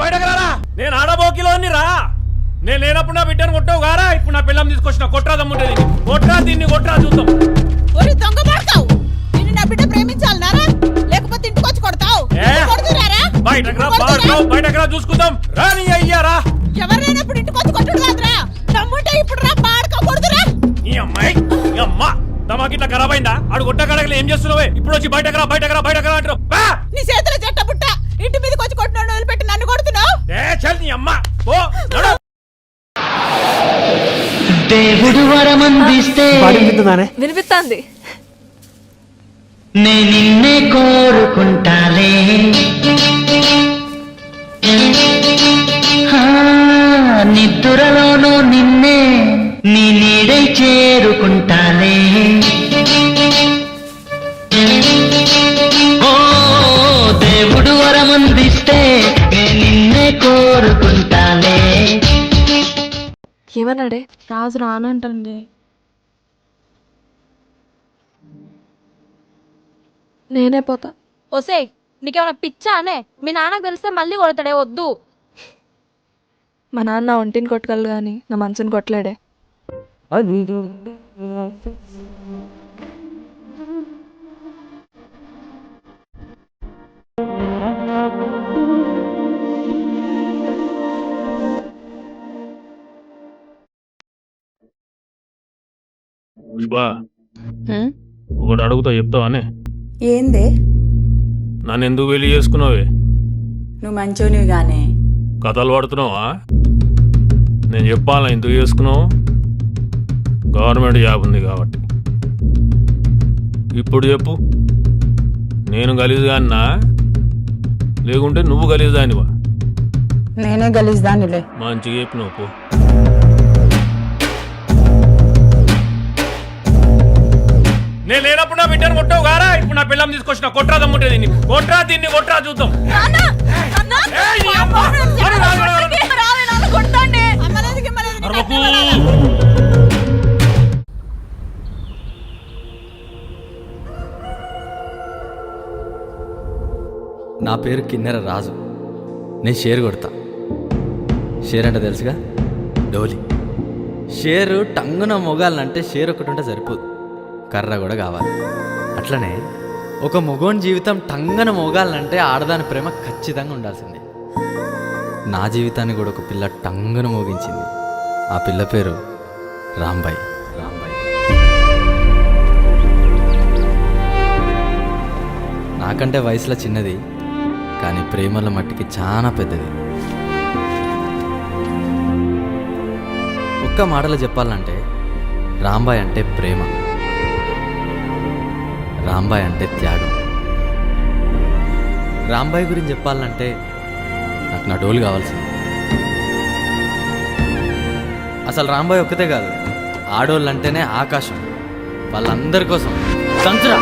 బయటకు రారా, నేను ఆడబోకిలోని రా. నేను లేనప్పుడు నా బిడ్డను కొట్టావు గారా, ఇప్పుడు నా పిల్లం తీసుకొచ్చిన కొట్రా దమ్ముంటే కొట్రా, దీన్ని కొట్రా చూద్దాం. దొంగ పడతావు, నిన్ను నా బిడ్డ ప్రేమించాలన్నారా లేకపోతే ఇంటికి వచ్చి కొడతావు? బయటకు రా చూసుకుందాం. రాని అయ్యారా ఎవరైనప్పుడు ఇంటికి వచ్చి కొట్టడు కాదురా, దమ్ముంటే ఇప్పుడు రా పాడక కొడుతురా. ఈ అమ్మాయి ఈ అమ్మ తమాకి ఇట్లా ఖరాబ్ అయిందా? ఆడు కొట్ట కడగలు ఏం చేస్తున్నావే? ఇప్పుడు వచ్చి బయటకు రా అంటారు. నీ చేతిలో చెట్ట పుట్ట, ఇంటి మీదకి వచ్చి కొట్టినాడు వదిలిపెట్టి నన్ను కొడుతున్నావు. చల్ నీ అమ్మ పో నడు. దేవుడు వరమందిస్తే వినిపిస్తాంది. నే నిన్నే కోరుకుంటాలే, నిద్రలోనూ నిన్నే నీ నీడై చేరుకుంటాలే. ఓ దేవుడు వరమందిస్తే నే నిన్నే కోరుకుంటాలే. ఏమన్నాడే? రాజు రానంటండి. నేనే పోతా. ఒసే నీకేమైనా పిచ్చా అనే? మీ నాన్నకు తెలిస్తే మళ్ళీ కొడతాడే, వద్దు. మా నాన్న ఒంటిని కొట్టగలడు కానీ నా మనసుని కొట్టలేడే. ఒకటి అడుగుతా చెప్తావానే? ఏందే? నన్ను ఎందుకు వెళ్ళి చేసుకున్నావే? నువ్వు మంచోనివి గానే కథలు పడుతున్నావా? నేను చెప్పాలా ఎందుకు చేసుకున్నావు? గవర్నమెంట్ జాబ్ ఉంది కాబట్టి. ఇప్పుడు చెప్పు, నేను గలీజుగాన్నా లేకుంటే నువ్వు గలీజుదానివా? నేనే గలీజ్దానిలే. మంచిగా చెప్పు నువ్వు పో. నేను లేనప్పుడు నా బిడ్డను కొట్టావు గారా, ఇప్పుడు నా పిల్లం తీసుకొచ్చిన కొట్రా దమ్ముంటే దీన్ని కొట్రా చూద్దాం. నా పేరు కిన్నెర రాజు. నేను షేర్ కొడతా. షేర్ అంటే తెలుసుగా, డోలి. షేరు టంగున మొగాలంటే షేర్ ఒకటి ఉంటే సరిపోదు, కర్ర కూడా కావాలి. అట్లనే ఒక మొగోని జీవితం టంగన మోగాలంటే ఆడదాని ప్రేమ ఖచ్చితంగా ఉండాల్సిందే. నా జీవితాన్ని కూడా ఒక పిల్ల టంగన మోగించింది. ఆ పిల్ల పేరు రాంబాయి. నాకంటే వయసులో చిన్నది, కానీ ప్రేమల మట్టికి చాలా పెద్దది. ఒక్క మాటలో చెప్పాలంటే రాంబాయి అంటే ప్రేమ, రాంబాయి అంటే త్యాగం. రాంబాయి గురించి చెప్పాలంటే నాకు నా డోలు కావాల్సింది. అసలు రాంబాయి ఒక్కతే కాదు, ఆడోళ్ళంటేనే ఆకాశం. వాళ్ళందరి కోసం తంచురా.